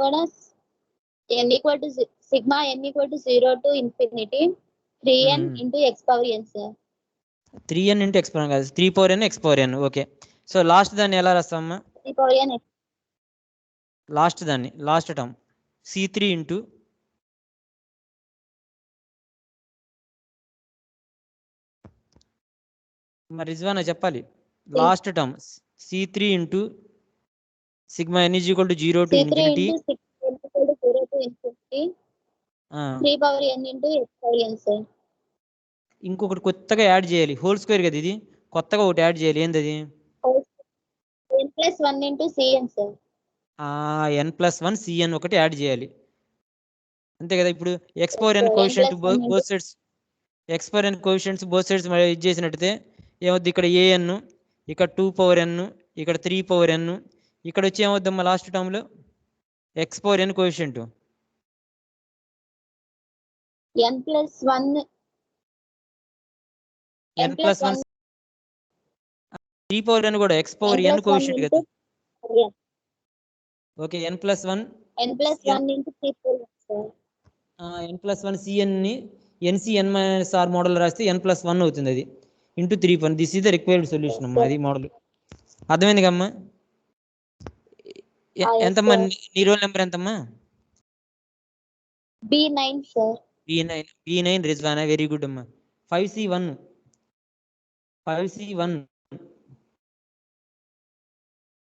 కూడా n equal to sigma n equal to 0 to infinity 3n into x power n sir. 3n into x power n కాదు, 3/n x power n. Okay, so last దాన్ని ఎలా రాస్తామమ్మా? 3 power n last దాన్ని, last term C3 into మరి రిజ్వానా చెప్పాలి. Last term C3 into sigma n is equal to 0 to infinity 3 power n into x power n sir. ఇంకొకటి కొత్తగా add చేయాలి, whole square కదా ఇది, కొత్తగా ఒకటి యాడ్ చేయాలి. ఏంది అది? n+1 into cn sir. n+1 cn ఒకటి యాడ్ చేయాలి, అంతే కదా. ఇప్పుడు x power n coefficient both sides, x power n coefficients both sides ఇది చేసినట్టయితే ఏమవుద్ది? ఇక్కడ an, ఇక్కడ 2 power n, ఇక్కడ 3 power n, ఇక్కడ వచ్చి ఏమవుద్దమ్మా లాస్ట్ టర్మ్లో x power n coefficient n+1 n+1 3 power n కూడా x power n కోఎఫిషియంట్ కదా. Okay, n+1 into 3 power n sir. n+1 cn ని NCn-r మోడల్ రాస్తే n+1 అవుతుంది, అది into 3 this is the required solution అమ్మా. అది మోడల్ అర్థమైంది కమ్మా? ఎంతమ్మా నీ రోల్ నెంబర్ ఎంతమ్మా? B9 sir. B9 Rizwana, very good అమ్మా. 5C1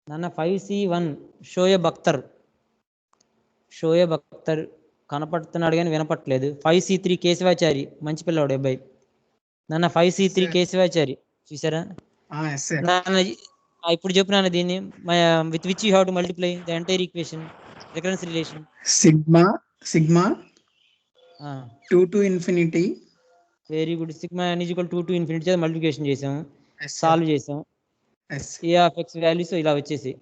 నాన్న 5C1 షోయబ్ అఖ్తర్ కనపడుతున్నాడు కానీ వినపట్లేదు. 5C3 కేశవాచారి, మంచి పిల్లవాడు అబ్బాయి నాన్న. 5C3 కేశవాచారి చూసారా నాన్న? ఇప్పుడు చెప్పు నాన్న దీన్ని, with which you have to multiply the entire equation, recurrence relation. Sigma 2 to infinity. Very good. Sigma n is equal 2 to infinity చేత మల్టిప్లికేషన్ చేసాము, సాల్వ్ చేసాం. ఏ ఆఫ్ ఎక్స్ వాల్యూస్ ఇలా వచ్చేసి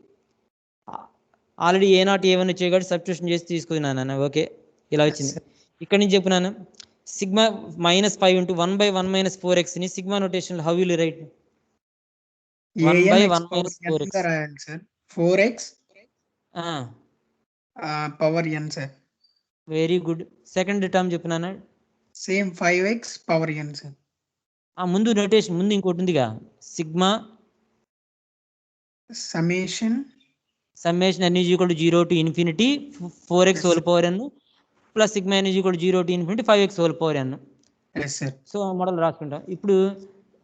ఆల్రెడీ A0 A1 వచ్చాయి కాబట్టి సబ్స్టిట్యూషన్ చేసి తీసుకున్నాను. Okay, ఇలా వచ్చింది. ఇక్కడ నుంచి చెప్పు నాన్న, సిగ్మా -5 into 1/1 - 4x ని sigma notation how will right? 1/1 - 4x sir. 4x power n sir. Very good. Second term చెప్పు నాన్న. Same 5x power n sir. ముందు నోటేషన్ ముందు ఇంకోటి ఉందిగా, sigma summation n is equal to 0 to infinity 4x whole power n plus sigma n is equal to 0 to infinity 5x whole power n. So model రాసుకుంటాం. ఇప్పుడు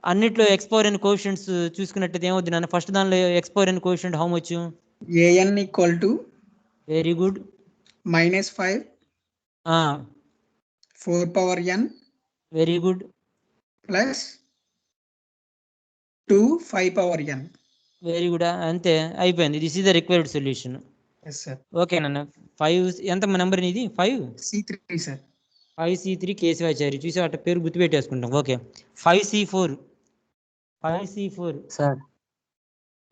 అన్నిట్లో x power n coefficients చూసుకున్నట్టయితే ఏమవుద్ది నాన్న? First దానిలో x power n coefficient how much? an equal to very good -5 4 power n very good plus 2 5 power n. Very good, అంతే అయిపోయింది. This is the required solution. Okay నాన్న. 5 ఎంత number ఇది? 5C3 sir. 5C3 Keshavachari చూసి అట్ట పేరు గుర్తుపెట్టేసుకుంటాం. Okay, 5C4 sir.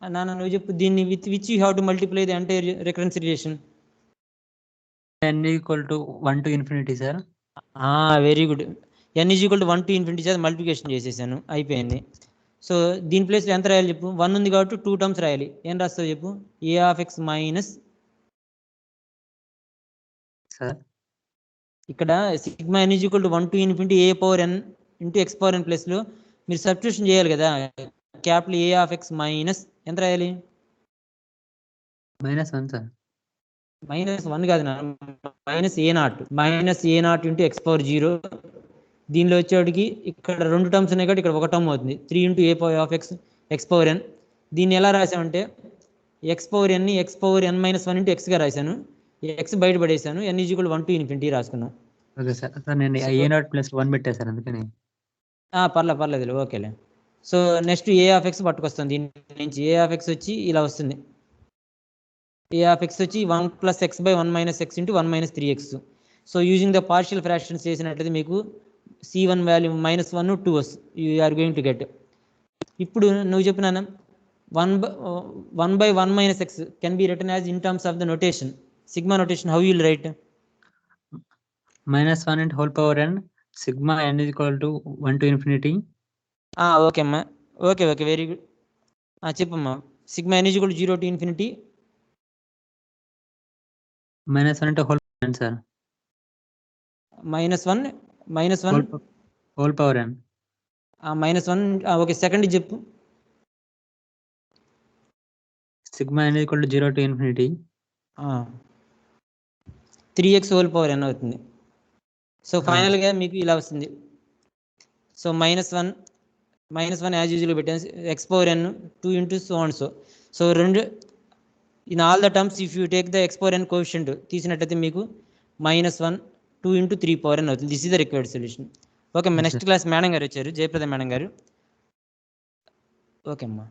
నాన్న నువ్వు చెప్పు దీన్ని, with which you have to multiply the entire recurrence relation. n equal to 1 to infinity sir. Very good. n is equal to 1 to infinity చేత multiplication చేసేసాను, అయిపోయింది. సో దీని ప్లేస్లో ఎంత రాయాలి చెప్పు? 1 ఉంది కాబట్టి 2 టర్మ్స్ రాయాలి. ఏం రాస్తావు చెప్పు? A of x minus sir ఇక్కడ sigma n is equal to 1 to infinity a power n into x power n ప్లస్లో మీరు సబ్స్టిట్యూషన్ చేయాలి కదా. Capital a of x minus ఎంత రాయాలి? -1 సార్. -1 కాదు నా, -a0 ఇంటూ ఎక్స్ పవర్ 0. దీనిలో వచ్చేటికి ఇక్కడ 2 టర్మ్స్ ఉన్నాయి కాబట్టి ఇక్కడ 1 టర్మ్ అవుతుంది. 3 into a power of x x power n. దీన్ని ఎలా రాసామంటే ఎక్స్ పవర్ ఎన్ని ఎక్స్ పవర్ ఎన్ -1 ఇంటూ ఎక్స్గా రాశాను. ఎక్స్ బయట పడేసాను. N is equal 1 to infinity రాసుకున్నాం. Okay sir. సార్ నేను a0 + 1 పెట్టా సార్ అందుకని. పర్లేదు ఓకేలే. So next a of x పట్టుకొస్తాం. దీని నుంచి ఏ ఆఫ్ ఎక్స్ వచ్చి ఇలా వస్తుంది. ఏ ఆఫ్ ఎక్స్ వచ్చి 1 + x/1 - x into 1 - 3x. So using the partial fractions చేసినట్లయితే మీకు C1 వాల్యూ -1 2 వస్తుంది. You're going to get. ఇప్పుడు నువ్వు చెప్పినాను 1/1 - x can be return as in terms of the notation, sigma notation. How will write? -1 into whole power n sigma n is equal to 1 to infinity. Okay అమ్మా. Okay very good. చెప్పమ్మా. Sigma n is equal to 0 to infinity -1 into whole power n sir. -1 whole power n. -1 okay. Second చెప్పు. sigma n is equal to 0 to infinity 3x whole power n అవుతుంది. So ఫైనల్గా మీకు ఇలా వస్తుంది. So -1 as usual పెట్టాను. X power n 2 into so and so. So రెండు in all the terms if you take the x power n coefficient తీసినట్టయితే మీకు -1 2 ఇంటూ 3 పవర్ n అవుతుంది. This is the required solution. Okay అమ్మా. Next class madam గారు వచ్చారు, Jayaprada madam గారు. Okay అమ్మా.